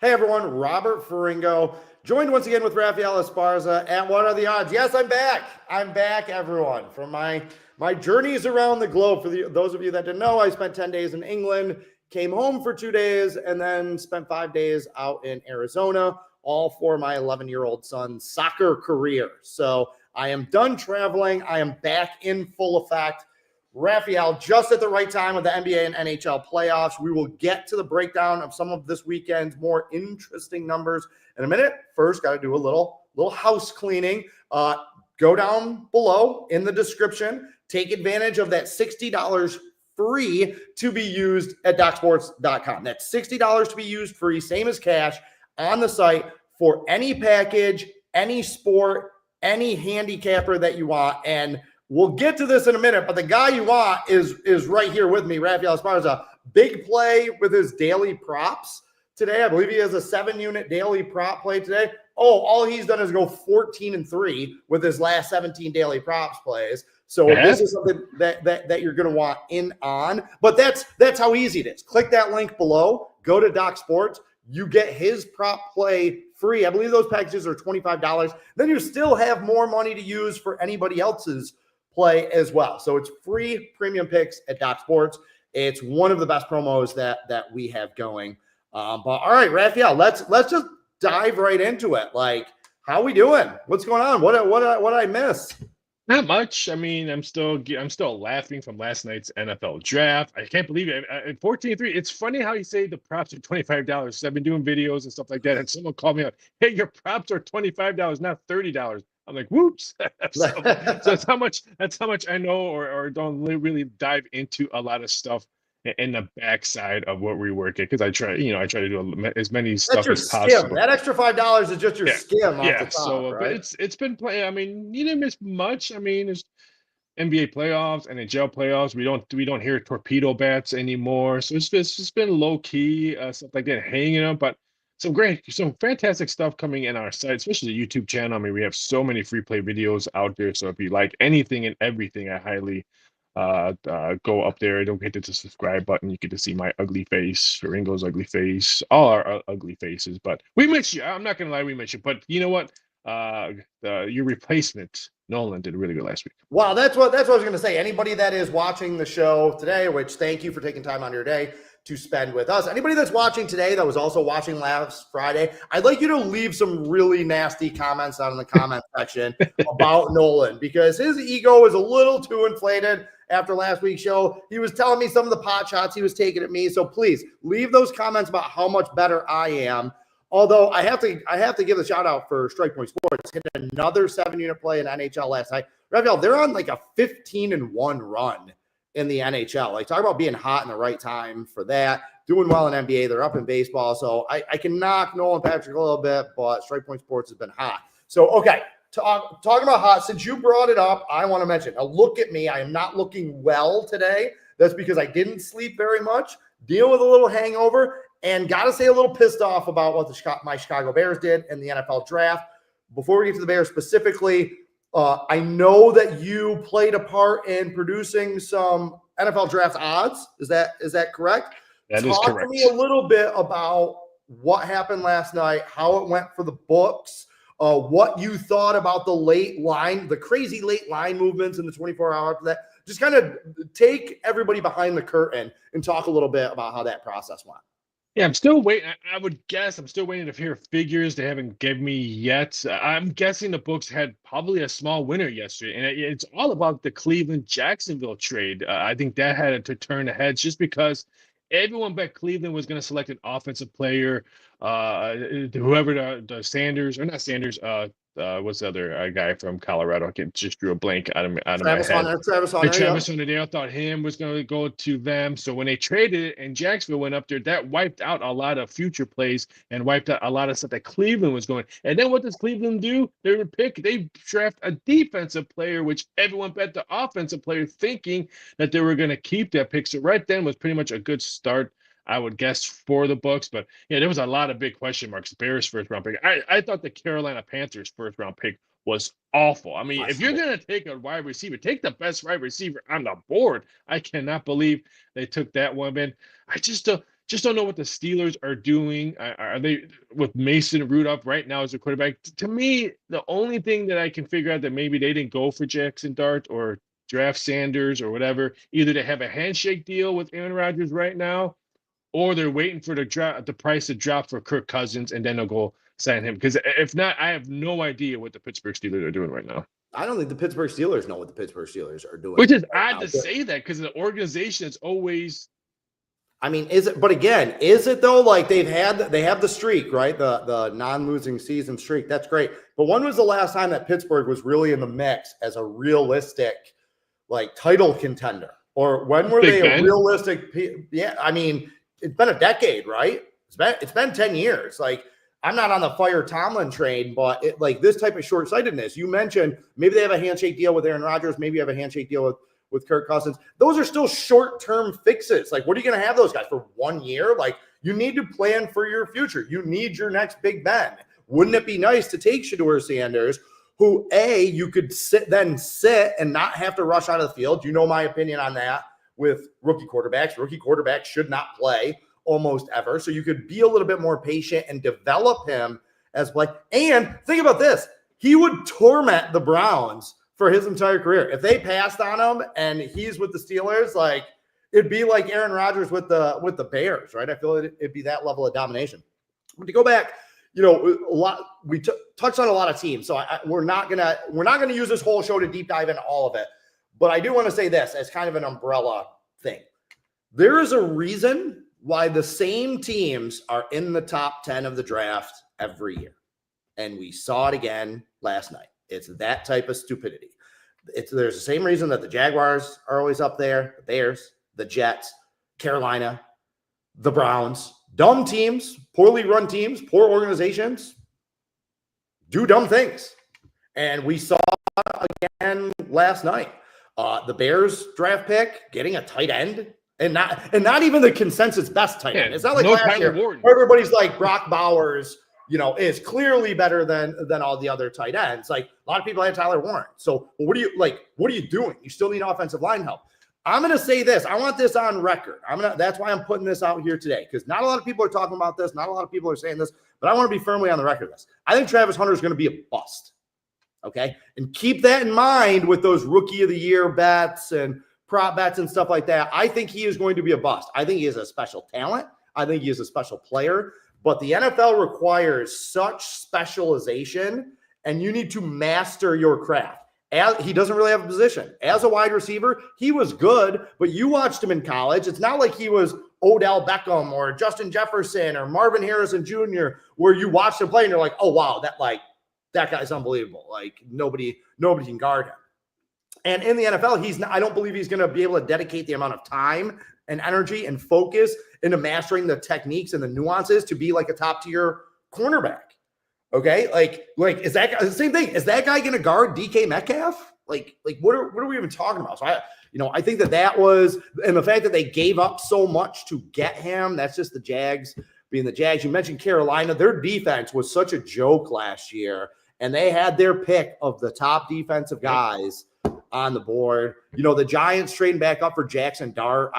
Hey everyone, Robert Ferringo, joined once again with Raphael Esparza. And what are the odds? Yes, I'm back. I'm back, everyone, from my journeys around the globe. For those of you that didn't know, I spent 10 days in England, came home for 2 days, and then spent 5 days out in Arizona, all for my 11-year-old son's soccer career. So I am done traveling. I am back in full effect. Raphael, just at the right time with the NBA and NHL playoffs. We will get to the breakdown of some of this weekend's more interesting numbers in a minute. First, got to do a little house cleaning. Go down below in the description. Take advantage of that $60 free to be used at DocSports.com. That's $60 to be used free, same as cash, on the site for any package, any sport, any handicapper that you want. And we'll get to this in a minute, but the guy you want is right here with me, Raphael Esparza. Big play with his daily props today. I believe he has a 7-unit daily prop play today. Oh, all he's done is go 14-3 with his last 17 daily props plays. So this is something that you're going to want in on. But that's how easy it is. Click that link below. Go to Doc Sports. You get his prop play free. I believe those packages are $25. Then you still have more money to use for anybody else's play as well. So it's free premium picks at Doc Sports. It's one of the best promos that we have going. But all right, Raphael, let's just dive right into it. Like, how we doing? What's going on? What did I miss? Not much. I mean, I'm still laughing from last night's NFL draft. I can't believe it. At 14-3, it's funny how you say the props are $25. So I've been doing videos and stuff like that, and someone called me up, "Hey, your props are $25, not $30." I'm like, whoops. so that's how much I know or don't really dive into a lot of stuff in the backside of what we work at, because I try to do as many stuff as possible. That extra $5 is just your skim off the top, so right? but it's been playing. I mean, you didn't miss much. I mean, there's NBA playoffs, NHL playoffs. We don't hear torpedo bats anymore. So it's just been low key stuff like that hanging up. But some fantastic stuff coming in our site, especially the YouTube channel. I mean, we have so many free play videos out there. So if you like anything and everything, I highly go up there. Don't hit the subscribe button. You get to see my ugly face, Ferringo's ugly face, all our ugly faces. But we miss you. I'm not gonna lie, we miss you. But you know what? Your replacement, Nolan, did really good last week. Wow, that's what I was going to say. Anybody that is watching the show today, which thank you for taking time out of your day to spend with us. Anybody that's watching today that was also watching last Friday, I'd like you to leave some really nasty comments down in the comment section about Nolan, because his ego is a little too inflated after last week's show. He was telling me some of the pot shots he was taking at me. So please leave those comments about how much better I am. Although I have to give a shout out for Strike Point Sports. Hit another 7-unit play in NHL last night. Raphael, they're on like a 15-1 run in the NHL. Like, talk about being hot in the right time for that. Doing well in NBA. They're up in baseball. So I can knock Nolan Patrick a little bit, but Strike Point Sports has been hot. So, okay, talking about hot, since you brought it up, I want to mention, now look at me. I am not looking well today. That's because I didn't sleep very much, dealing with a little hangover. And got to say a little pissed off about what my Chicago Bears did in the NFL draft. Before we get to the Bears specifically, I know that you played a part in producing some NFL draft odds. Is that correct? That is correct. Talk to me a little bit about what happened last night, how it went for the books, what you thought about the crazy late line movements in the 24 hours after that. Just kind of take everybody behind the curtain and talk a little bit about how that process went. Yeah, I'm still waiting. I would guess I'm still waiting to hear figures they haven't given me yet. I'm guessing the books had probably a small winner yesterday, and it's all about the Cleveland-Jacksonville trade. I think that had to turn the heads just because everyone bet Cleveland was going to select an offensive player. Whoever the Sanders, or not Sanders, what's the other guy from Colorado? I just drew a blank out of my head. Travis Hunter. They all thought him was going to go to them. So when they traded it and Jacksonville went up there, that wiped out a lot of future plays and wiped out a lot of stuff that Cleveland was going. And then what does Cleveland do? They draft a defensive player, which everyone bet the offensive player, thinking that they were going to keep that pick. So right then was pretty much a good start, I would guess, for the books. But yeah, there was a lot of big question marks. Bears first round pick. I thought the Carolina Panthers first round pick was awful. I mean, if you're going to take a wide receiver, take the best wide receiver on the board. I cannot believe they took that one, man. I just just don't know what the Steelers are doing. Are they with Mason Rudolph right now as a quarterback? To me, the only thing that I can figure out that maybe they didn't go for Jackson Dart or draft Sanders or whatever, either they have a handshake deal with Aaron Rodgers right now, or they're waiting for the price to drop for Kirk Cousins, and then they'll go sign him. Because if not, I have no idea what the Pittsburgh Steelers are doing right now. I don't think the Pittsburgh Steelers know what the Pittsburgh Steelers are doing. Which is right odd now. to say that, because the organization is always. I mean, is it? But again, is it though? Like they have the streak, right? The non-losing season streak. That's great. But when was the last time that Pittsburgh was really in the mix as a realistic, like, title contender? Or when were Big they Ben? a realistic? Yeah, I mean, it's been a decade, right? It's been 10 years. Like, I'm not on the fire Tomlin train, but like this type of short-sightedness. You mentioned maybe they have a handshake deal with Aaron Rodgers. Maybe you have a handshake deal with Kirk Cousins. Those are still short-term fixes. Like, what are you going to have those guys for 1 year? Like, you need to plan for your future. You need your next Big Ben. Wouldn't it be nice to take Shedeur Sanders, who you could sit and not have to rush out of the field? You know my opinion on that with rookie quarterbacks. Rookie quarterbacks should not play almost ever. So you could be a little bit more patient and develop him as play. And think about this. He would torment the Browns for his entire career. If they passed on him and he's with the Steelers, like, it'd be like Aaron Rodgers with the Bears, right? I feel it'd be that level of domination. But to go back, we touched on a lot of teams, so we're not gonna use this whole show to deep dive into all of it. But I do want to say this as kind of an umbrella thing. There is a reason why the same teams are in the top 10 of the draft every year, and we saw it again last night. It's that type of stupidity. There's the same reason that the Jaguars are always up there, the Bears, the Jets, Carolina, the Browns. Dumb teams, poorly run teams, poor organizations do dumb things. And we saw again last night. The Bears draft pick getting a tight end, and not even the consensus best tight end. It's not like last year where everybody's like Brock Bowers, is clearly better than all the other tight ends. Like, a lot of people had Tyler Warren. So what are you doing? You still need offensive line help. I'm going to say this. I want this on record. That's why I'm putting this out here today, because not a lot of people are talking about this. Not a lot of people are saying this, but I want to be firmly on the record of this. I think Travis Hunter is going to be a bust. Okay. And keep that in mind with those rookie of the year bets and prop bets and stuff like that. I think he is going to be a bust. I think he is a special talent. I think he is a special player, but the NFL requires such specialization, and you need to master your craft. He doesn't really have a position. As a wide receiver, he was good, but you watched him in college. It's not like he was Odell Beckham or Justin Jefferson or Marvin Harrison Jr., where you watched him play and you're like, oh, wow, that guy's unbelievable. Like, nobody can guard him. And in the NFL, I don't believe he's going to be able to dedicate the amount of time and energy and focus into mastering the techniques and the nuances to be like a top tier cornerback. Okay. Like, is that the same thing? Is that guy going to guard DK Metcalf? Like what are we even talking about? So I think that was, and the fact that they gave up so much to get him, that's just the Jags being the Jags. You mentioned Carolina. Their defense was such a joke last year, and they had their pick of the top defensive guys on the board. The Giants trading back up for Jackson Dart.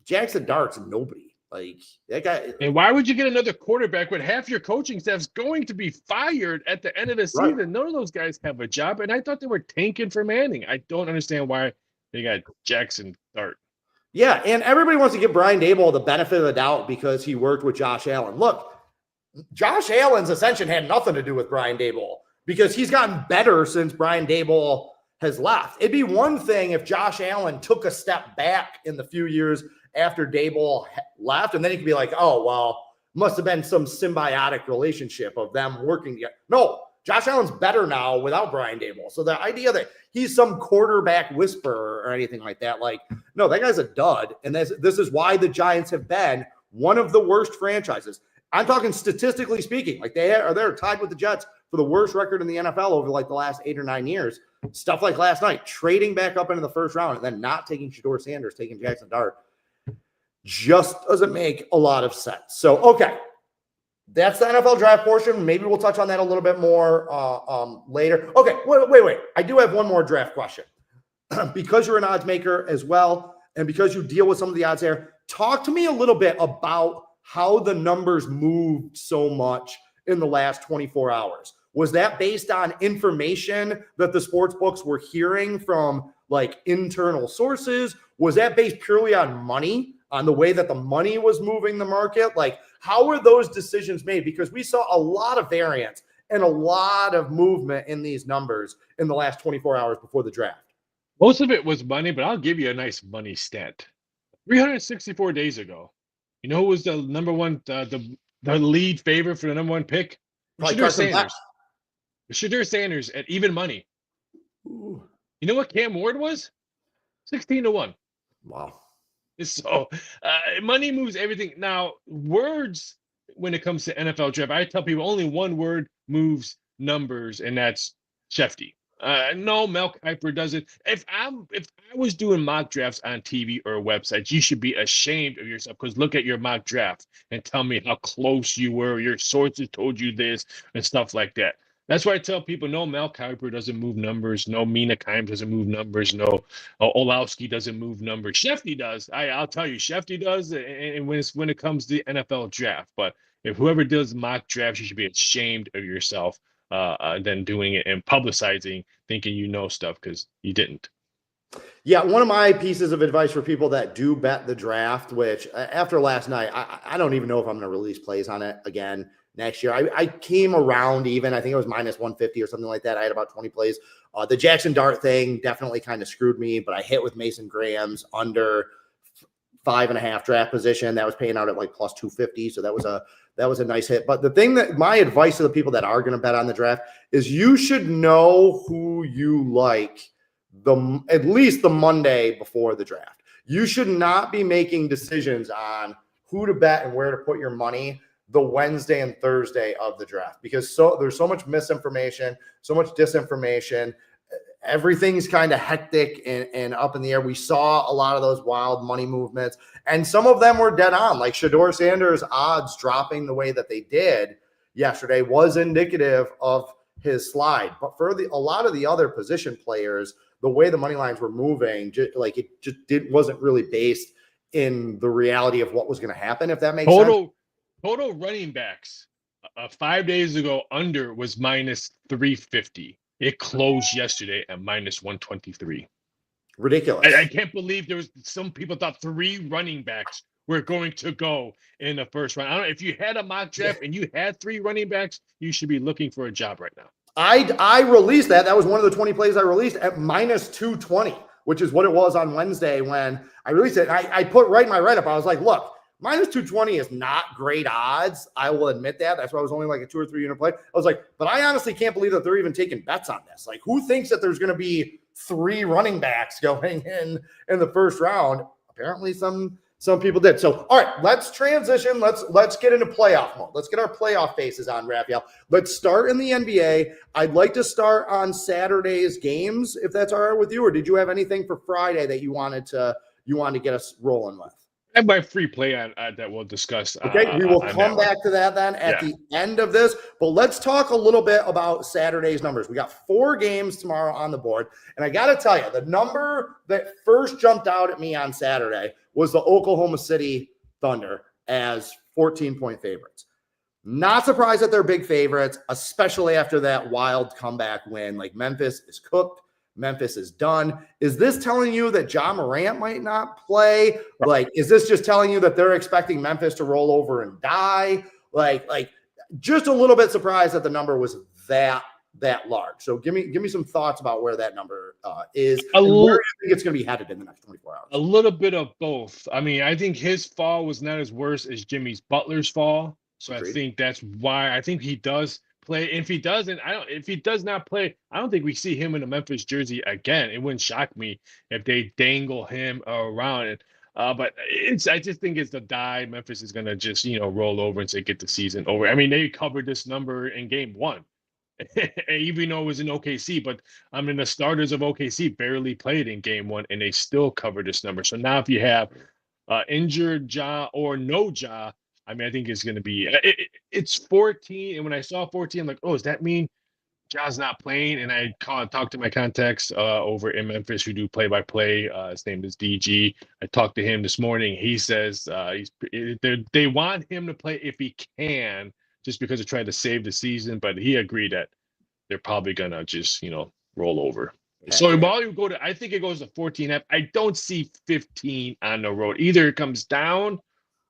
Jackson Dart's nobody. Like, that guy. And why would you get another quarterback when half your coaching staff's going to be fired at the end of the season? Right. None of those guys have a job, and I thought they were tanking for Manning. I don't understand why they got Jackson Dart. Yeah, and everybody wants to give Brian Daboll the benefit of the doubt because he worked with Josh Allen. Look, Josh Allen's ascension had nothing to do with Brian Daboll because he's gotten better since Brian Daboll has left. It'd be one thing if Josh Allen took a step back in the few years after Daboll left, and then he could be like, oh, well, must have been some symbiotic relationship of them working together. No, Josh Allen's better now without Brian Daboll. So the idea that he's some quarterback whisperer or anything like that, like, no, that guy's a dud. And this is why the Giants have been one of the worst franchises. I'm talking statistically speaking. Like, they're tied with the Jets for the worst record in the NFL over like the last 8 or 9 years. Stuff like last night, trading back up into the first round and then not taking Shedeur Sanders, taking Jackson Dart, just doesn't make a lot of sense. So, okay, that's the NFL draft portion. Maybe we'll touch on that a little bit more later. Okay, wait. I do have one more draft question. Because you're an odds maker as well, and because you deal with some of the odds there, Talk to me a little bit about how the numbers moved so much in the last 24 hours. Was that based on information that the sports books were hearing from like internal sources? Was that based purely on money, on the way that the money was moving the market? Like, how were those decisions made? Because we saw a lot of variance and a lot of movement in these numbers in the last 24 hours before the draft. Most of it was money, but I'll give you a nice money stat. 364 days ago, you know who was the number one, the lead favorite for the number one pick? Probably Shadur Carson Sanders. Shadur Sanders at even money. Ooh. You know what Cam Ward was? 16-1. Wow. So money moves everything. Now, words, when it comes to NFL draft, I tell people only one word moves numbers, and that's Shefty. No, Mel Kiper does it. If I was doing mock drafts on TV or websites, you should be ashamed of yourself, because look at your mock draft and tell me how close you were. Your sources told you this and stuff like that. That's why I tell people, no, Mel Kiper doesn't move numbers. No, Mina Kimes doesn't move numbers. No, Olowski doesn't move numbers. Shefty does. I'll tell you, Shefty does. And when it comes to the NFL draft, but if whoever does mock drafts, you should be ashamed of yourself than doing it and publicizing, thinking you know stuff, because you didn't. Yeah, one of my pieces of advice for people that do bet the draft, which after last night, I don't even know if I'm going to release plays on it again next year. I came around even, I think it was minus 150 or something like that. I had about 20 plays. The Jackson Dart thing definitely kind of screwed me, but I hit with Mason Graham's under 5.5 draft position. That was paying out at like plus 250. So that was a nice hit. But the thing that my advice to the people that are going to bet on the draft is you should know who you like at least the Monday before the draft. You should not be making decisions on who to bet and where to put your money the Wednesday and Thursday of the draft, because there's so much misinformation, so much disinformation. Everything's kind of hectic and up in the air. We saw a lot of those wild money movements, and some of them were dead on. Like Shadur Sanders' odds dropping the way that they did yesterday was indicative of his slide. But for a lot of the other position players, the way the money lines were moving, wasn't really based in the reality of what was going to happen, if that makes sense. Total running backs 5 days ago under was minus 350. It closed yesterday at minus 123. Ridiculous. I can't believe there was some people thought 3 running backs were going to go in the first round. I don't know if you had a mock draft and you had 3 running backs, you should be looking for a job right now. I released that. That was one of the 20 plays I released at minus 220, which is what it was on Wednesday when I released it. I put right in my write-up, I was like, look, minus 220 is not great odds. I will admit that. That's why I was only like a 2 or 3 unit play. I was like, but I honestly can't believe that they're even taking bets on this. Like, who thinks that there's going to be 3 running backs going in the first round? Apparently some people did. So, all right, let's transition. Let's get into playoff mode. Let's get our playoff faces on, Raphael. Let's start in the NBA. I'd like to start on Saturday's games, if that's all right with you, or did you have anything for Friday that you wanted to get us rolling with? I have my free play that we'll discuss. Okay, we will come back to that then at the end of this. But let's talk a little bit about Saturday's numbers. We got 4 games tomorrow on the board. And I got to tell you, the number that first jumped out at me on Saturday was the Oklahoma City Thunder as 14-point favorites. Not surprised that they're big favorites, especially after that wild comeback win. Like, Memphis is cooked. Memphis is done. Is this telling you that Ja Morant might not play? Like, is this just telling you that they're expecting Memphis to roll over and die? Like just a little bit surprised that the number was that large. So give me some thoughts about where that number is and where you think it's going to be headed in the next 24 hours. A little bit of both. I mean, I think his fall was not as worse as Jimmy's Butler's fall. So agreed. I think that's why I think he does play. If he doesn't, if he does not play, I don't think we see him in a Memphis jersey again. It wouldn't shock me if they dangle him around. But I just think it's the die. Memphis is gonna just roll over and say get the season over. I mean, they covered this number in game 1, even though it was in OKC. But I mean, the starters of OKC barely played in game 1, and they still covered this number. So now if you have injured Ja or no Ja, I mean, I think it's going to be it's 14. And when I saw 14, I'm like, oh, does that mean Ja's not playing, and I talked to my contacts over in Memphis who do play-by-play. His name is DG. I talked to him this morning. He says they want him to play if he can, just because they're trying to save the season. But he agreed that they're probably gonna just roll over. So while you go to, I think it goes to 14.5. I don't see 15 on the road. Either it comes down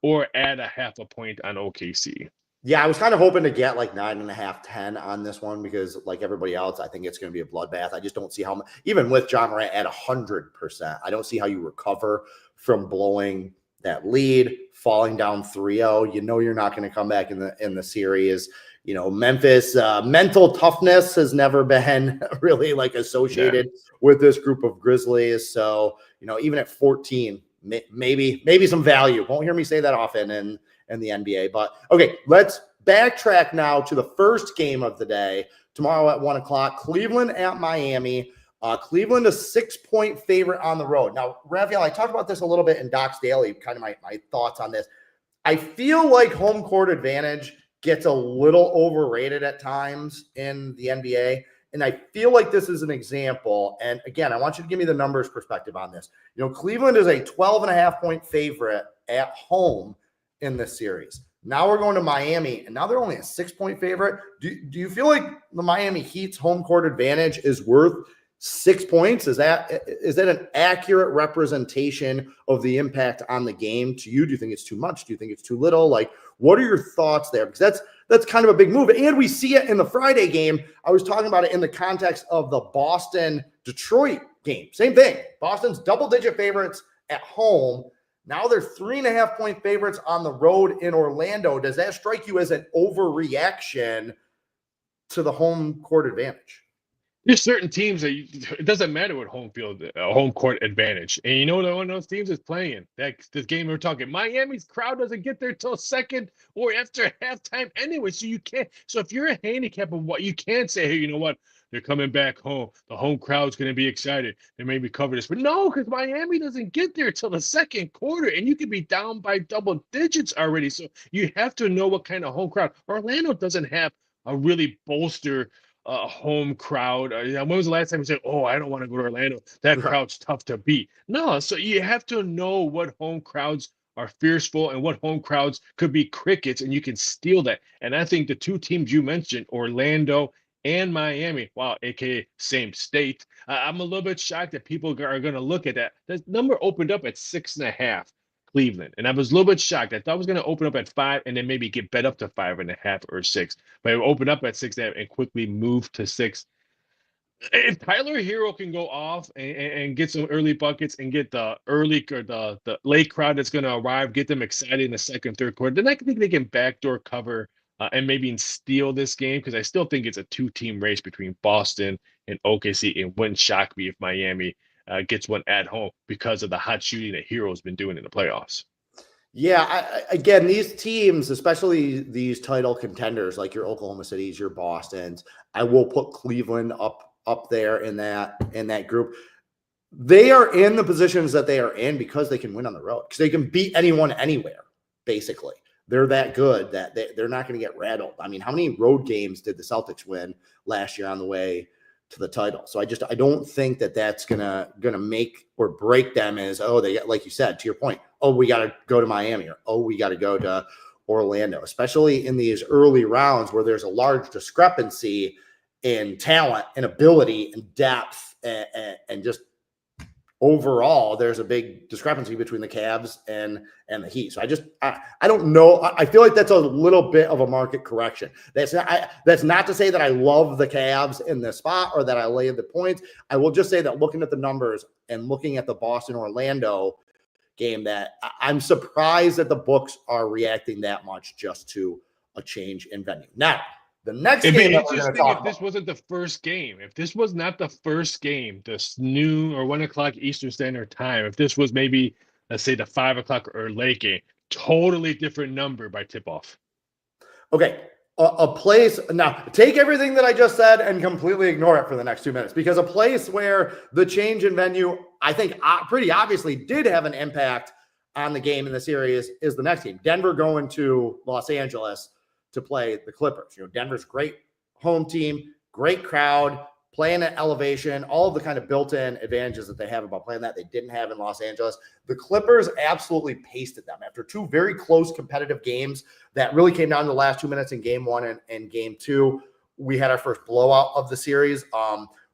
or add a half a point on OKC. Yeah, I was kind of hoping to get like 9.5, 10 on this one because, like everybody else, I think it's going to be a bloodbath. I just don't see how, even with John Morant at 100%, I don't see how you recover from blowing that lead, falling down 3-0. You know you're not going to come back in the series. Memphis mental toughness has never been really like associated with this group of Grizzlies. So even at 14, maybe some value. Won't hear me say that often in the NBA. But okay, let's backtrack now to the first game of the day tomorrow at 1:00. Cleveland at Miami. Cleveland a 6-point favorite on the road. Now, Raphael, I talked about this a little bit in Doc's Daily, kind of my thoughts on this. I feel like home court advantage gets a little overrated at times in the NBA. And I feel like this is an example. And again, I want you to give me the numbers perspective on this. Cleveland is a 12.5-point favorite at home in this series. Now we're going to Miami, and now they're only a 6-point favorite. Do you feel like the Miami Heat's home court advantage is worth 6 points? Is that an accurate representation of the impact on the game to you? Do you think it's too much? Do you think it's too little? Like, what are your thoughts there? Because that's kind of a big move. And we see it in the Friday game. I was talking about it in the context of the Boston-Detroit game. Same thing. Boston's double-digit favorites at home. Now they're 3.5-point favorites on the road in Orlando. Does that strike you as an overreaction to the home court advantage? There's certain teams that it doesn't matter what home court advantage. And one of those teams is playing this game we're talking. Miami's crowd doesn't get there till second or after halftime anyway. So you can't. So if you're a handicap of what you can't say, hey, you know what? They're coming back home. The home crowd's going to be excited. They maybe cover this. But no, because Miami doesn't get there till the second quarter, and you could be down by double digits already. So you have to know what kind of home crowd. Orlando doesn't have a really bolster home crowd. When was the last time you said, oh, I don't want to go to Orlando? That crowd's tough to beat. No, so you have to know what home crowds are fearful and what home crowds could be crickets, and you can steal that. And I think the two teams you mentioned, Orlando and Miami, wow, aka same state. I'm a little bit shocked that people are going to look at that. The number opened up at 6.5, Cleveland, and I was a little bit shocked. I thought it was going to open up at 5 and then maybe get bet up to 5.5 or 6, but it opened up at 6.5 and quickly moved to 6. If Tyler Hero can go off and get some early buckets and get the early or the late crowd that's going to arrive, get them excited in the second, third quarter, then I think they can backdoor cover and maybe steal this game, because I still think it's a 2-team race between Boston and OKC. And wouldn't shock me if Miami gets one at home because of the hot shooting that Hero's been doing in the playoffs. Yeah, again, these teams, especially these title contenders like your Oklahoma Cities, your Bostons, I will put Cleveland up there in that group. They are in the positions that they are in because they can win on the road, because they can beat anyone anywhere, basically. They're that good that they're not going to get rattled. I mean, how many road games did the Celtics win last year on the way to the title? So I don't think that that's gonna make or break them as, they get, like you said, to your point, we got to go to Miami, or we got to go to Orlando, especially in these early rounds where there's a large discrepancy in talent and ability and depth and just overall, there's a big discrepancy between the Cavs and the Heat. So I don't know. I feel like that's a little bit of a market correction. That's not to say that I love the Cavs in this spot or that I lay the points. I will just say that looking at the numbers and looking at the Boston-Orlando game, that I'm surprised that the books are reacting that much just to a change in venue. Now, the next game that we're going to talk about. If this wasn't the first game, if this was not the first game, this noon or 1 o'clock Eastern Standard Time, if this was maybe, let's say, the 5 o'clock or late game, totally different number by tip-off. Okay, a place, now take everything that I just said and completely ignore it for the next 2 minutes, because a place where the change in venue, I think pretty obviously did have an impact on the game in the series is the next game. Denver going to Los Angeles to play the Clippers. Denver's great home team. great crowd, playing at elevation, all of the kind of built-in advantages that they have about playing that they didn't have in Los Angeles. The Clippers absolutely pasted them after two very close competitive games that really came down to the last 2 minutes in game one and game two. We had our first blowout of the series.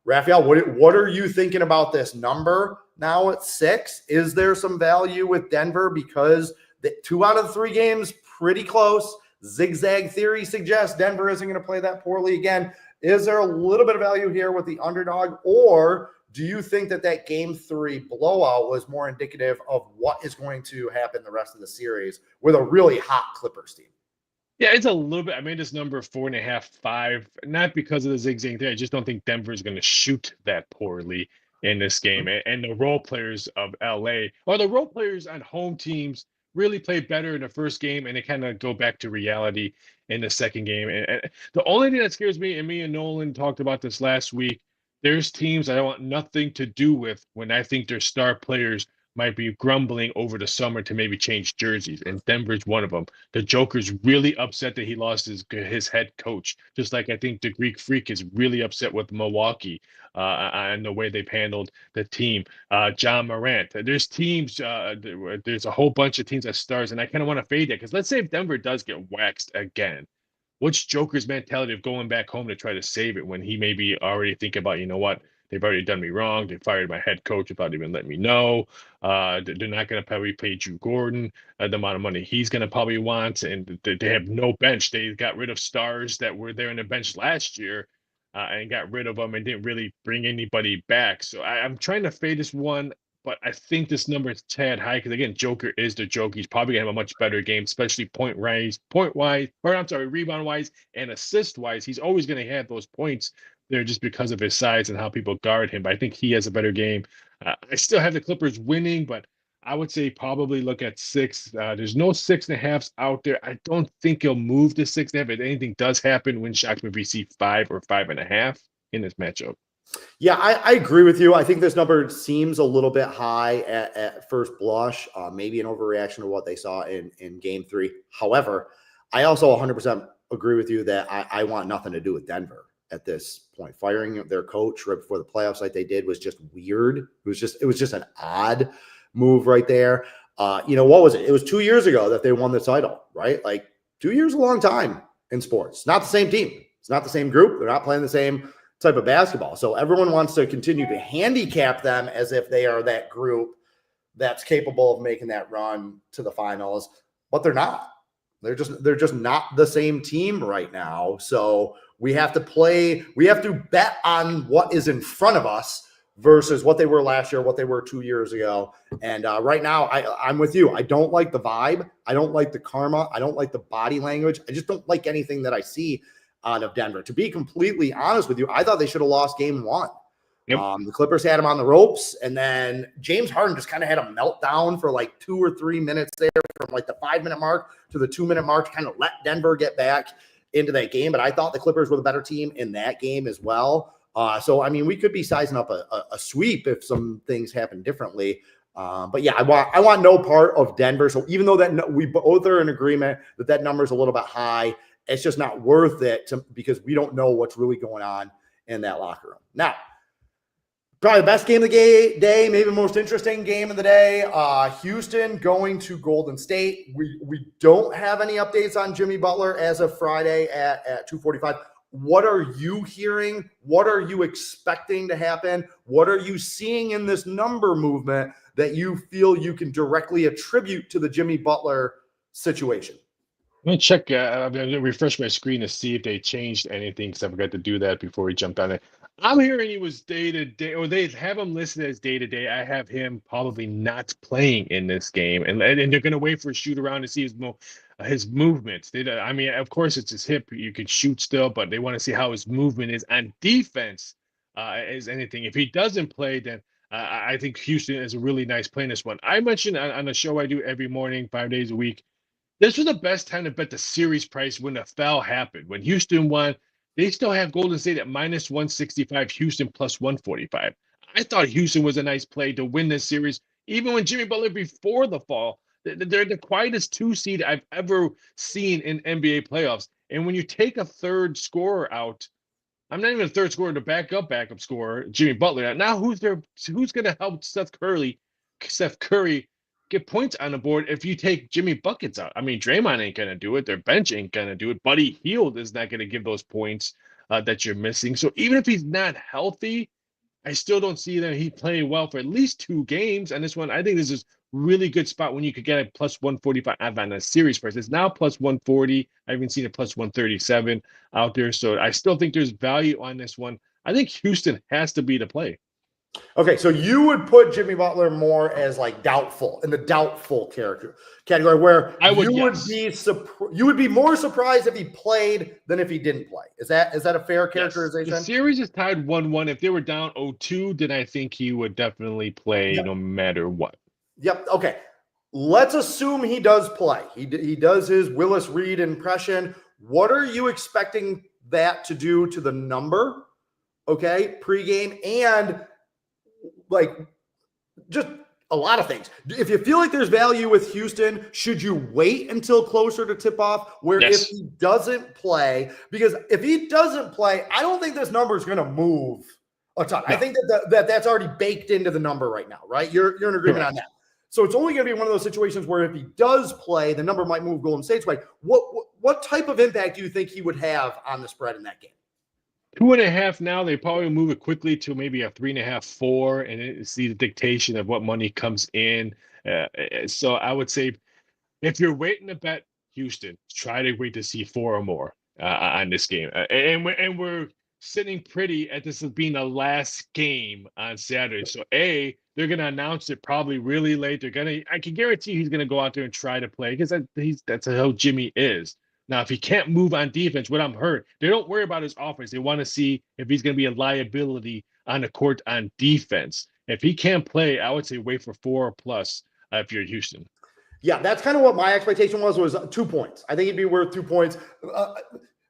Raphael, what are you thinking about this number now at 6? Is there some value with Denver because the 2 out of the 3 games pretty close? Zigzag theory suggests Denver isn't going to play that poorly again. Is there a little bit of value here with the underdog, or do you think that game 3 blowout was more indicative of what is going to happen the rest of the series with a really hot Clippers team? Yeah, it's a little bit. I made this number 4.5, 5, not because of the zigzag thing. I just don't think Denver is going to shoot that poorly in this game. And the role players of LA, or the role players on home teams, really played better in the first game, and they kind of go back to reality in the second game. And the only thing that scares me, and me and Nolan talked about this last week, there's teams I want nothing to do with when I think their star players might be grumbling over the summer to maybe change jerseys, and Denver's one of them. The Joker's really upset that he lost his head coach, just like I think the Greek Freak is really upset with Milwaukee and the way they've handled the team. John Morant. There's teams, there's a whole bunch of teams that stars, and I kind of want to fade that because let's say if Denver does get waxed again, what's Joker's mentality of going back home to try to save it when he maybe already think about, you know what, they've already done me wrong. They fired my head coach without even letting me know. They're not going to probably pay Drew Gordon the amount of money he's going to probably want. And they have no bench. They got rid of stars that were there on the bench last year and got rid of them and didn't really bring anybody back. So I'm trying to fade this one, but I think this number is tad high because, again, Joker is the Joker. He's probably going to have a much better game, especially rebound-wise, and assist-wise. He's always going to have those points there just because of his size and how people guard him. But I think he has a better game. I still have the Clippers winning, but I would say probably look at 6. There's no 6.5s out there. I don't think he'll move to 6.5. If anything does happen, win shock would be 5 or 5.5 in this matchup. Yeah, I agree with you. I think this number seems a little bit high at first blush, maybe an overreaction to what they saw in game 3. However, I also 100% agree with you that I want nothing to do with Denver at this point. Firing their coach right before the playoffs like they did was just weird. It was just an odd move right there. What was it? It was 2 years ago that they won the title, right? Like 2 years is a long time in sports. Not the same team. It's not the same group. They're not playing the same type of basketball. So everyone wants to continue to handicap them as if they are that group that's capable of making that run to the finals, but they're not. They're just not the same team right now. So we have to bet on what is in front of us versus what they were last year, what they were 2 years ago. And right now, I'm with you. I don't like the vibe. I don't like the karma. I don't like the body language. I just don't like anything that I see out of Denver. To be completely honest with you, I thought they should have lost game 1. Yep. The Clippers had him on the ropes, and then James Harden just kind of had a meltdown for like 2 or 3 minutes there from like the 5-minute mark to the 2-minute mark to kind of let Denver get back into that game. But I thought the Clippers were the better team in that game as well. So, I mean, we could be sizing up a sweep if some things happen differently. But yeah, I want no part of Denver. So even though that we both are in agreement that number is a little bit high, it's just not worth it because we don't know what's really going on in that locker room. Now, probably the best game of the day, maybe the most interesting game of the day. Houston going to Golden State. We don't have any updates on Jimmy Butler as of Friday at 2:45. What are you hearing? What are you expecting to happen? What are you seeing in this number movement that you feel you can directly attribute to the Jimmy Butler situation? Let me check. I'm going to refresh my screen to see if they changed anything because I forgot to do that before we jumped on it. I'm hearing he was day to day, or they have him listed as day to day. I have him probably not playing in this game, and they're going to wait for a shoot around to see his movements. I mean, of course, it's his hip. You can shoot still, but they want to see how his movement is on defense. As anything, if he doesn't play, then I think Houston is a really nice play in this one. I mentioned on a show I do every morning, 5 days a week. This was the best time to bet the series price when the foul happened. When Houston won, they still have Golden State at minus 165, Houston plus 145. I thought Houston was a nice play to win this series, even when Jimmy Butler before the fall. They're the quietest 2 seed I've ever seen in NBA playoffs. And when you take a third scorer out, I'm not even a third scorer to backup scorer, Jimmy Butler. Now who's going to help Steph Curry get points on the board if you take Jimmy buckets out? I mean, Draymond ain't going to do it. Their bench ain't going to do it. Buddy Hield is not going to give those points that you're missing. So even if he's not healthy, I still don't see that he playing well for at least 2 games. And this one, I think this is really good spot when you could get a plus 145 on a series price. It's now plus 140. I haven't seen a plus 137 out there. So I still think there's value on this one. I think Houston has to be the play. Okay, so you would put Jimmy Butler more as like doubtful, in the doubtful category, where you would be more surprised if he played than if he didn't play. Is that a fair characterization? Yes. The series is tied 1-1. If they were down 0-2, then I think he would definitely play no matter what. Yep. Okay. Let's assume he does play. He does his Willis Reed impression. What are you expecting that to do to the number? Okay, pregame, and like just a lot of things. If you feel like there's value with Houston, should you wait until closer to tip off? Where if he doesn't play, because if he doesn't play, I don't think this number is going to move a ton. No. I think that's already baked into the number right now, right? You're in agreement on that. So it's only going to be one of those situations where if he does play, the number might move Golden State's way. What type of impact do you think he would have on the spread in that game? 2.5 now. They probably move it quickly to maybe a 3.5, 4, and it's the dictation of what money comes in. So I would say if you're waiting to bet Houston, try to wait to see 4 or more on this game. And we're sitting pretty at this being the last game on Saturday. So they're going to announce it probably really late. I can guarantee he's going to go out there and try to play because that's how Jimmy is. Now, if he can't move on defense, what I'm heard, they don't worry about his offense. They want to see if he's going to be a liability on the court on defense. If he can't play, I would say wait for 4 or plus if you're Houston. Yeah, that's kind of what my expectation was 2 points. I think he'd be worth 2 points.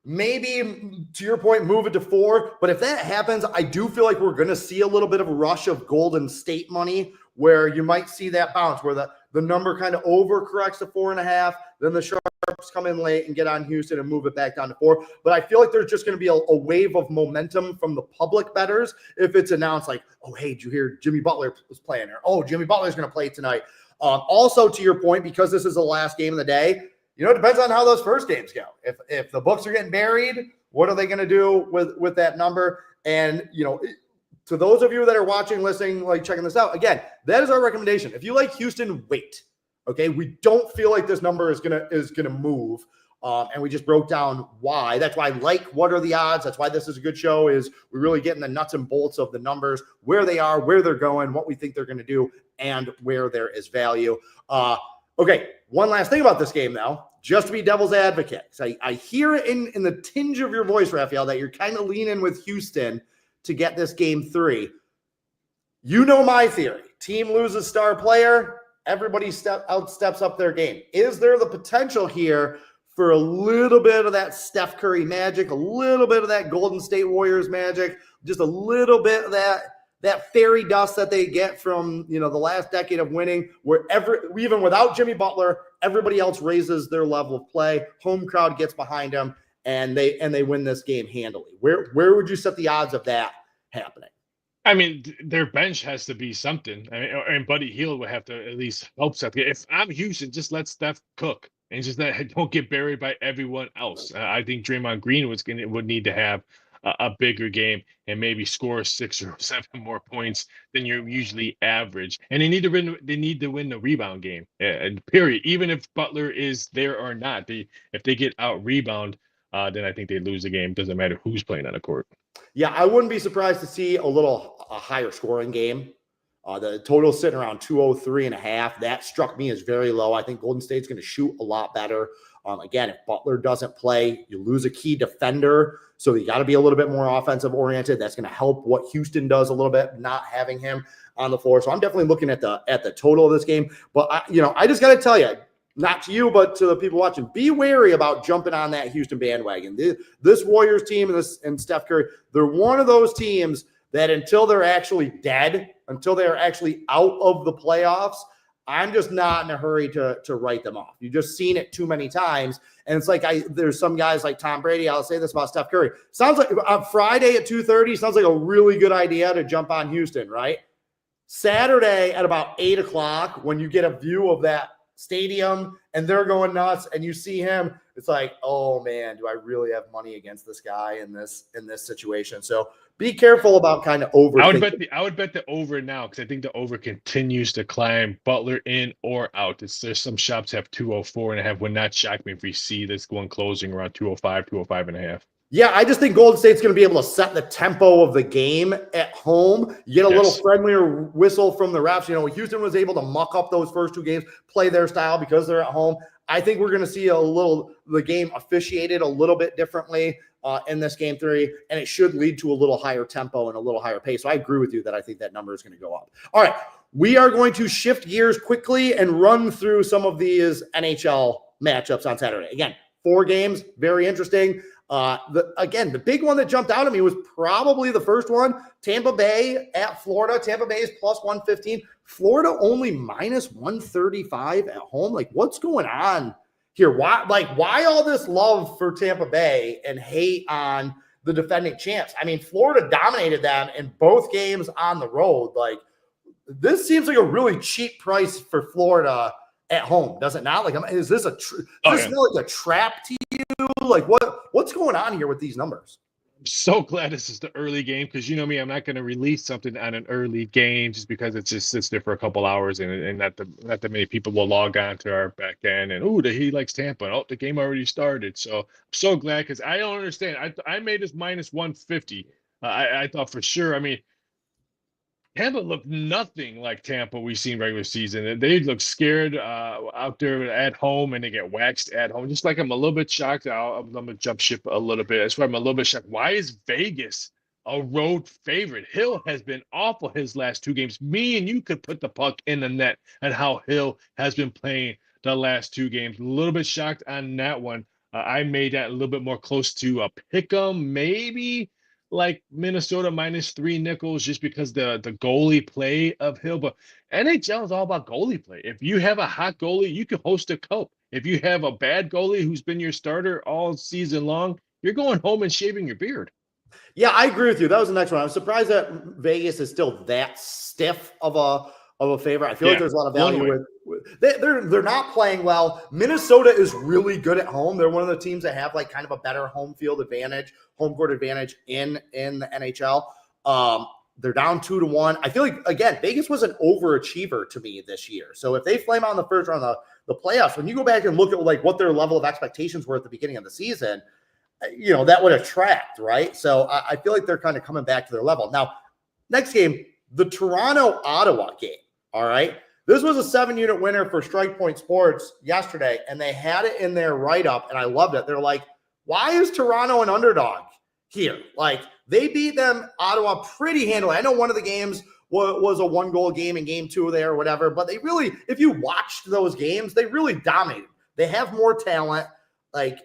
Maybe, to your point, move it to 4. But if that happens, I do feel like we're going to see a little bit of a rush of Golden State money where you might see that bounce, where the number kind of overcorrects to 4.5. Then the Sharps come in late and get on Houston and move it back down to 4. But I feel like there's just going to be a wave of momentum from the public bettors if it's announced like, oh, hey, did you hear Jimmy Butler was playing there? Oh, Jimmy Butler's going to play tonight. Also, to your point, because this is the last game of the day, it depends on how those first games go. If the books are getting buried, what are they going to do with that number? And, to those of you that are watching, listening, like checking this out, again, that is our recommendation. If you like Houston, wait. Okay, we don't feel like this number is gonna move, and we just broke down why. That's why I like what are the odds. That's why this is a good show. Is we're really getting the nuts and bolts of the numbers, where they are, where they're going, what we think they're going to do, and where there is value. Okay, one last thing about this game now, just to be devil's advocate. So I hear it in the tinge of your voice, Raphael, that you're kind of leaning with Houston to get this game 3. You know my theory. Team loses star player. Everybody steps up their game. Is there the potential here for a little bit of that Steph Curry magic, a little bit of that Golden State Warriors magic, just a little bit of that fairy dust that they get from the last decade of winning, where even without Jimmy Butler, everybody else raises their level of play, home crowd gets behind them, and they win this game handily. Where would you set the odds of that happening? I mean, their bench has to be something. I mean, and Buddy Hield would have to at least help Steph. If I'm Houston, just let Steph cook and just don't get buried by everyone else. I think Draymond Green would need to have a bigger game and maybe score 6 or 7 more points than you usually average. And they need to win the rebound game. Period. Even if Butler is there or not, if they get out rebound, then I think they lose the game. Doesn't matter who's playing on the court. Yeah, I wouldn't be surprised to see a higher scoring game. The total sitting around 203.5. That struck me as very low. I think Golden State's going to shoot a lot better. Again, if Butler doesn't play, you lose a key defender. So you got to be a little bit more offensive oriented. That's going to help what Houston does a little bit, not having him on the floor. So I'm definitely looking at the total of this game. But I just got to tell you, not to you, but to the people watching, be wary about jumping on that Houston bandwagon. This Warriors team and Steph Curry, they're one of those teams that until they're actually dead, until they're actually out of the playoffs, I'm just not in a hurry to write them off. You've just seen it too many times. And it's like there's some guys like Tom Brady. I'll say this about Steph Curry. Sounds like on Friday at 2:30, sounds like a really good idea to jump on Houston, right? Saturday at about 8 o'clock, when you get a view of that stadium and they're going nuts and you see him, it's like, oh man, do I really have money against this guy in this situation? So be careful about kind of overthinking. I would bet the over now, because I think the over continues to climb, Butler in or out. There's some shops have 204.5. Would not shock me if we see this one closing around 205, 205.5. Yeah, I just think Golden State's going to be able to set the tempo of the game at home. You get a little friendlier whistle from the refs. Houston was able to muck up those first two games, play their style because they're at home. I think we're going to see the game officiated a little bit differently in this game 3, and it should lead to a little higher tempo and a little higher pace. So I agree with you that I think that number is going to go up. All right, we are going to shift gears quickly and run through some of these NHL matchups on Saturday. Again, 4 games, very interesting. The big one that jumped out at me was probably the first one, Tampa Bay at Florida. Tampa Bay is plus 115. Florida only minus 135 at home. Like, what's going on here? Why all this love for Tampa Bay and hate on the defending champs? I mean, Florida dominated them in both games on the road. Like, this seems like a really cheap price for Florida at home, does it not? Like, is this smell like a trap to you? Like, what's going on here with these numbers? I'm so glad this is the early game, because you know me, I'm not going to release something on an early game just because it just sits there for a couple hours and not that many people will log on to our back end and he likes Tampa. And, the game already started. So I'm so glad, because I don't understand. I made this minus 150. I thought for sure. I mean, Tampa looked nothing like Tampa we've seen regular season. They look scared out there at home, and they get waxed at home. Just like I'm a little bit shocked. I'm going to jump ship a little bit. That's why I'm a little bit shocked. Why is Vegas a road favorite? Hill has been awful his last 2 games. Me and you could put the puck in the net and how Hill has been playing the last 2 games. A little bit shocked on that one. I made that a little bit more close to a pick 'em, maybe like Minnesota minus 3 nickels, just because the goalie play of Hill. But NHL is all about goalie play. If you have a hot goalie, you can host a cup. If you have a bad goalie who's been your starter all season long, you're going home and shaving your beard. Yeah, I agree with you. That was the next one. I'm surprised that Vegas is still that stiff of a favorite. I feel like there's a lot of value with they're not playing well. Minnesota is really good at home. They're one of the teams that have like kind of a better home court advantage in the NHL. They're down 2-1. I feel like, again, Vegas was an overachiever to me this year. So if they flame out in the first round of the playoffs, when you go back and look at like what their level of expectations were at the beginning of the season, that would attract, right? So I feel like they're kind of coming back to their level. Now, next game, the Toronto-Ottawa game, all right? This was a 7-unit winner for Strike Point Sports yesterday, and they had it in their write-up, and I loved it. They're like, why is Toronto an underdog here? Like, they beat them, Ottawa, pretty handily. I know one of the games was a 1-goal game in game 2 there or whatever, but they really, if you watched those games, they really dominated. They have more talent. They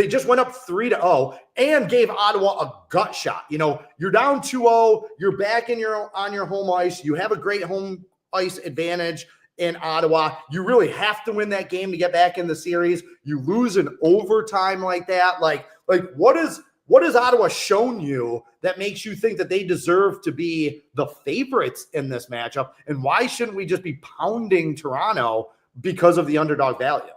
just went up 3-0 and gave Ottawa a gut shot. You're down 2-0. You're back on your home ice. You have a great home ice advantage in Ottawa. You really have to win that game to get back in the series. You lose in overtime like that. Like what has Ottawa shown you that makes you think that they deserve to be the favorites in this matchup? And why shouldn't we just be pounding Toronto because of the underdog value?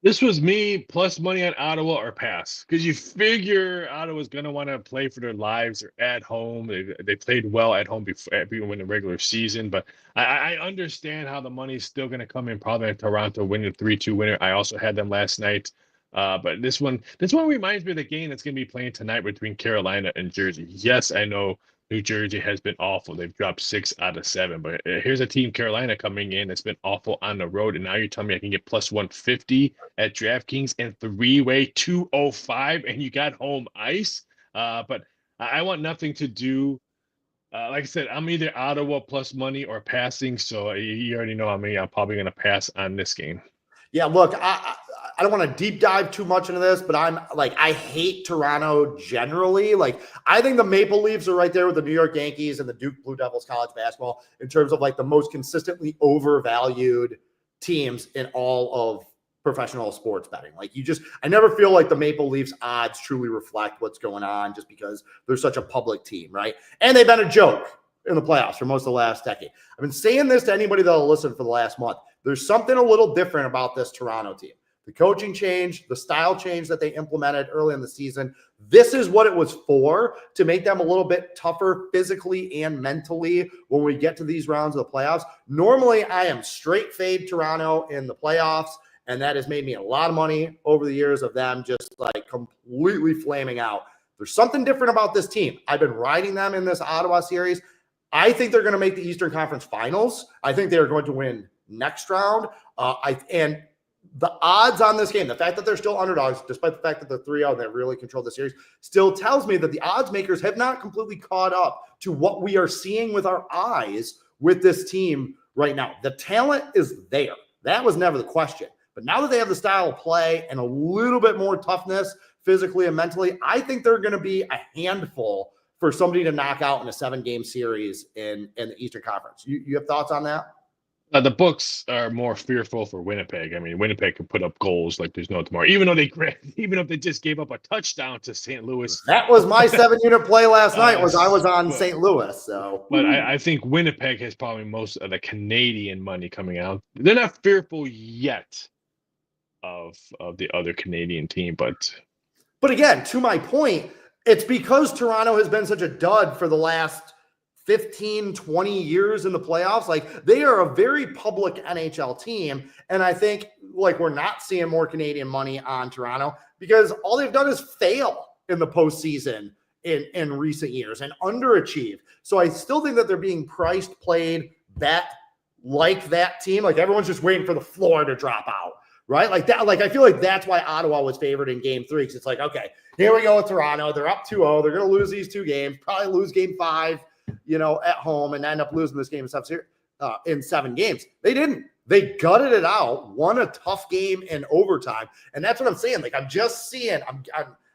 This was me plus money on Ottawa or pass, because you figure Ottawa's going to want to play for their lives. They're at home. They played well at home before in the regular season, but I understand how the money's still going to come in. Probably in Toronto winning 3-2 winner. I also had them last night, but this one reminds me of the game that's going to be playing tonight between Carolina and Jersey. Yes, I know New Jersey has been awful. They've dropped 6 out of 7. But here's a team, Carolina, coming in that's been awful on the road. And now you're telling me I can get plus 150 at DraftKings and 3-way 205, and you got home ice. But I want nothing to do. Like I said, I'm either Ottawa plus money or passing. So you already know I'm probably going to pass on this game. Yeah, look, I don't want to deep dive too much into this, but I hate Toronto generally. Like, I think the Maple Leafs are right there with the New York Yankees and the Duke Blue Devils college basketball in terms of like the most consistently overvalued teams in all of professional sports betting. Like, I never feel like the Maple Leafs odds truly reflect what's going on just because they're such a public team, right? And they've been a joke in the playoffs for most of the last decade. I've been saying this to anybody that'll listen for the last month. There's something a little different about this Toronto team. The coaching change, the style change that they implemented early in the season, this is what it was for, to make them a little bit tougher physically and mentally when we get to these rounds of the playoffs. Normally, I am straight fade Toronto in the playoffs, and that has made me a lot of money over the years of them just like completely flaming out. There's something different about this team. I've been riding them in this Ottawa series. I think they're going to make the Eastern Conference Finals. I think they're going to win next round. And the odds on this game, the fact that they're still underdogs, despite the fact that they're 3-0 and they really control the series, still tells me that the odds makers have not completely caught up to what we are seeing with our eyes with this team right now. The talent is there. That was never the question. But now that they have the style of play and a little bit more toughness physically and mentally, I think they're going to be a handful for somebody to knock out in a 7-game series in the Eastern Conference. You have thoughts on that? The books are more fearful for Winnipeg. I mean, Winnipeg can put up goals like there's no tomorrow. Even if they just gave up a touchdown to St. Louis. That was my 7-unit play last night. I was on St. Louis. So, but I think Winnipeg has probably most of the Canadian money coming out. They're not fearful yet of the other Canadian team, but again, to my point, it's because Toronto has been such a dud for the last 15, 20 years in the playoffs. Like, they are a very public NHL team. And I think like we're not seeing more Canadian money on Toronto because all they've done is fail in the postseason in recent years and underachieve. So I still think that they're being played like that team. Like, everyone's just waiting for the floor to drop out, right? Like that. Like, I feel like that's why Ottawa was favored in game 3. Cause it's like, okay, here we go with Toronto. They're up 2-0. They're going to lose these 2 games, probably lose game 5, at home, and end up losing this game in 7 games. They didn't. They gutted it out, won a tough game in overtime, and that's what I'm saying. Like, I'm just seeing,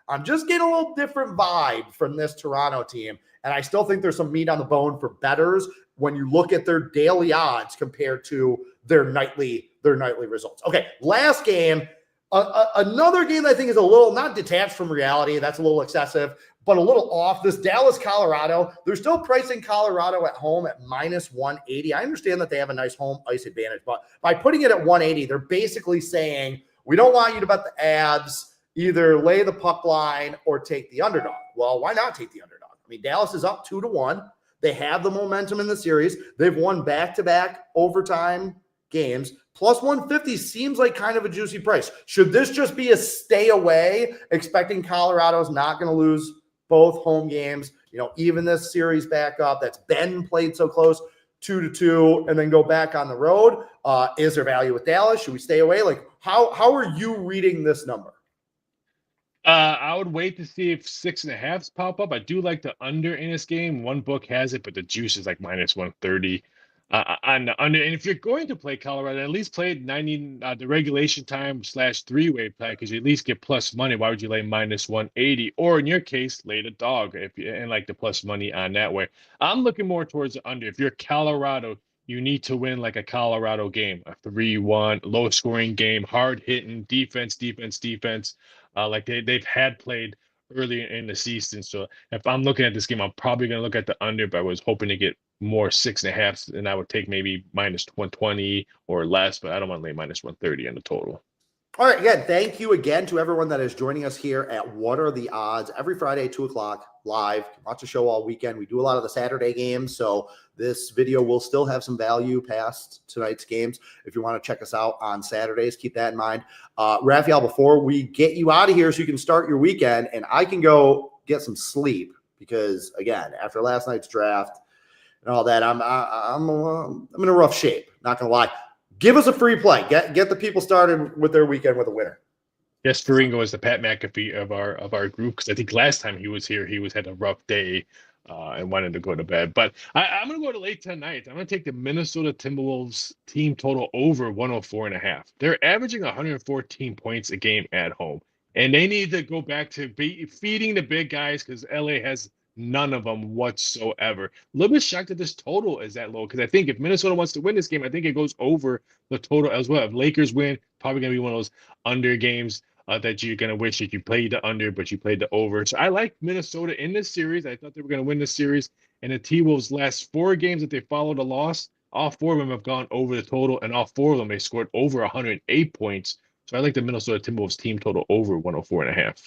I'm just getting a little different vibe from this Toronto team, and I still think there's some meat on the bone for bettors when you look at their daily odds compared to their nightly results. Okay, last game. Another game that I think is a little not detached from reality. That's a little excessive, but a little off. This Dallas, Colorado, they're still pricing Colorado at home at -180. I understand that they have a nice home ice advantage, but by putting it at 180, they're basically saying, we don't want you to bet the Avs, either lay the puck line or take the underdog. Well, why not take the underdog? I mean, Dallas is up 2-1. They have the momentum in the series. They've won back-to-back overtime games. +150 seems like kind of a juicy price. Should this just be a stay away, expecting Colorado's not going to lose both home games, even this series back up that's been played so close, 2-2, and then go back on the road? Is there value with Dallas? Should we stay away? Like, how are you reading this number? I would wait to see if 6.5s pop up. I do like the under in this game. One book has it, but the juice is like -130. On the under, and if you're going to play Colorado, at least play 90 the regulation time / 3-way play, because you at least get plus money. Why would you lay -180? Or in your case, lay the dog and like the plus money on that way. I'm looking more towards the under. If you're Colorado, you need to win like a Colorado game, a 3-1 low scoring game, hard hitting defense. Like they've had played earlier in the season. So if I'm looking at this game, I'm probably going to look at the under, but I was hoping to get more 6.5s, and I would take maybe -120 or less, but I don't want to lay -130 in the total. All right, again, thank you again to everyone that is joining us here at What Are the Odds every Friday, 2 o'clock live. Watch the show all weekend. We do a lot of the Saturday games, so this video will still have some value past tonight's games. If you want to check us out on Saturdays, keep that in mind. Raphael, before we get you out of here so you can start your weekend and I can go get some sleep, because, again, after last night's draft and all that, I'm in a rough shape, not going to lie. Give us a free play. Get the people started with their weekend with a winner. Yes, Ferringo is the Pat McAfee of our group, because I think last time he was here, he had a rough day and wanted to go to bed. But I'm going to go to late tonight. I'm going to take the Minnesota Timberwolves team total over 104.5. They're averaging 114 points a game at home, and they need to go back to feeding the big guys because LA has none of them whatsoever. A little bit shocked that this total is that low because I think if Minnesota wants to win this game, I think it goes over the total as well. If Lakers win, probably going to be one of those under games that you're going to wish that you played the under, but you played the over. So I like Minnesota in this series. I thought they were going to win this series. And the T-Wolves' last 4 games that they followed a loss, all 4 of them have gone over the total, and all 4 of them they scored over 108 points. So I like the Minnesota Timberwolves team total over 104.5.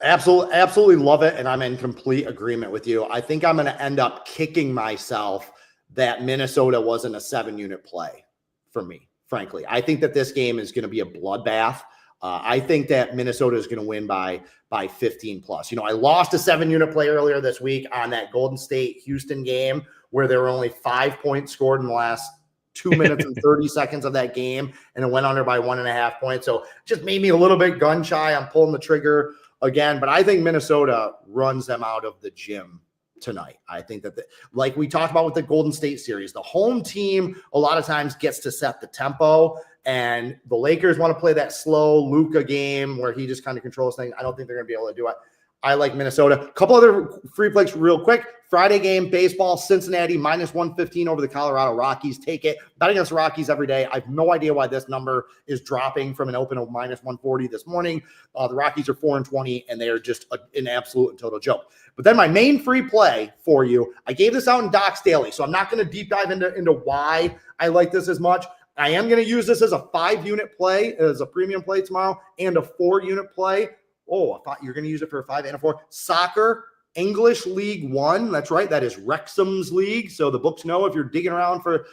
Absolutely love it, and I'm in complete agreement with you. I think I'm going to end up kicking myself that Minnesota wasn't a 7-unit play for me, frankly. I think that this game is going to be a bloodbath. I think that Minnesota is going to win by 15 plus. I lost a 7-unit play earlier this week on that Golden State Houston game where there were only 5 points scored in the last 2 minutes and 30 seconds of that game, and it went under by 1.5 points. So it just made me a little bit gun shy on pulling the trigger again. But I think Minnesota runs them out of the gym tonight. I think that, like we talked about with the Golden State series, the home team a lot of times gets to set the tempo. And the Lakers want to play that slow Luka game where he just kind of controls things. I don't think they're going to be able to do it. I like Minnesota. A couple other free plays real quick. Friday game, baseball, Cincinnati, -115 over the Colorado Rockies. Take it. Bet against the Rockies every day. I have no idea why this number is dropping from an open of -140 this morning. The Rockies are 4-20, and they are just an absolute and total joke. But then my main free play for you, I gave this out in Docs Daily, so I'm not going to deep dive into why I like this as much. I am going to use this as a 5-unit play, as a premium play tomorrow, and a 4-unit play. Oh, I thought you're going to use it for a 5 and a 4. Soccer, English League One. That's right. That is Wrexham's league. So the books know if you're digging around for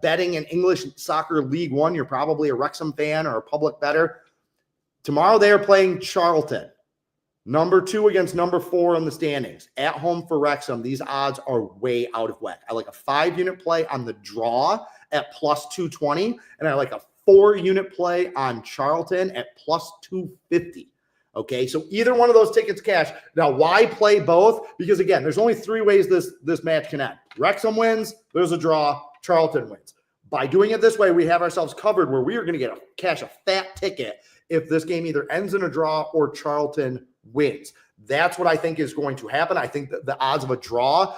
betting in English Soccer League One, you're probably a Wrexham fan or a public bettor. Tomorrow they are playing Charlton. Number 2 against number 4 in the standings. At home for Wrexham. These odds are way out of whack. I like a 5-unit play on the draw at +220, and I like a 4-unit play on Charlton at +250. Okay, so either one of those tickets cash. Now, why play both? Because again, there's only 3 ways this match can end. Wrexham wins, there's a draw, Charlton wins. By doing it this way, we have ourselves covered where we are going to cash a fat ticket if this game either ends in a draw or Charlton wins. That's what I think is going to happen. I think that the odds of a draw,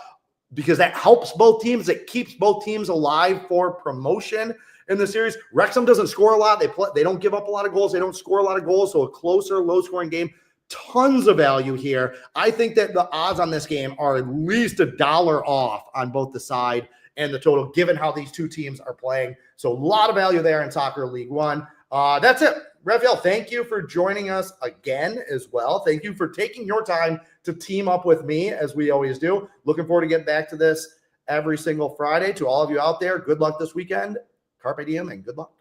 because that helps both teams. It keeps both teams alive for promotion in the series. Wrexham doesn't score a lot. They don't give up a lot of goals. They don't score a lot of goals. So a closer, low-scoring game. Tons of value here. I think that the odds on this game are at least $1 off on both the side and the total, given how these two teams are playing. So a lot of value there in Soccer League One. That's it. Raphael, thank you for joining us again as well. Thank you for taking your time to team up with me, as we always do. Looking forward to getting back to this every single Friday. To all of you out there, good luck this weekend. Carpe diem and good luck.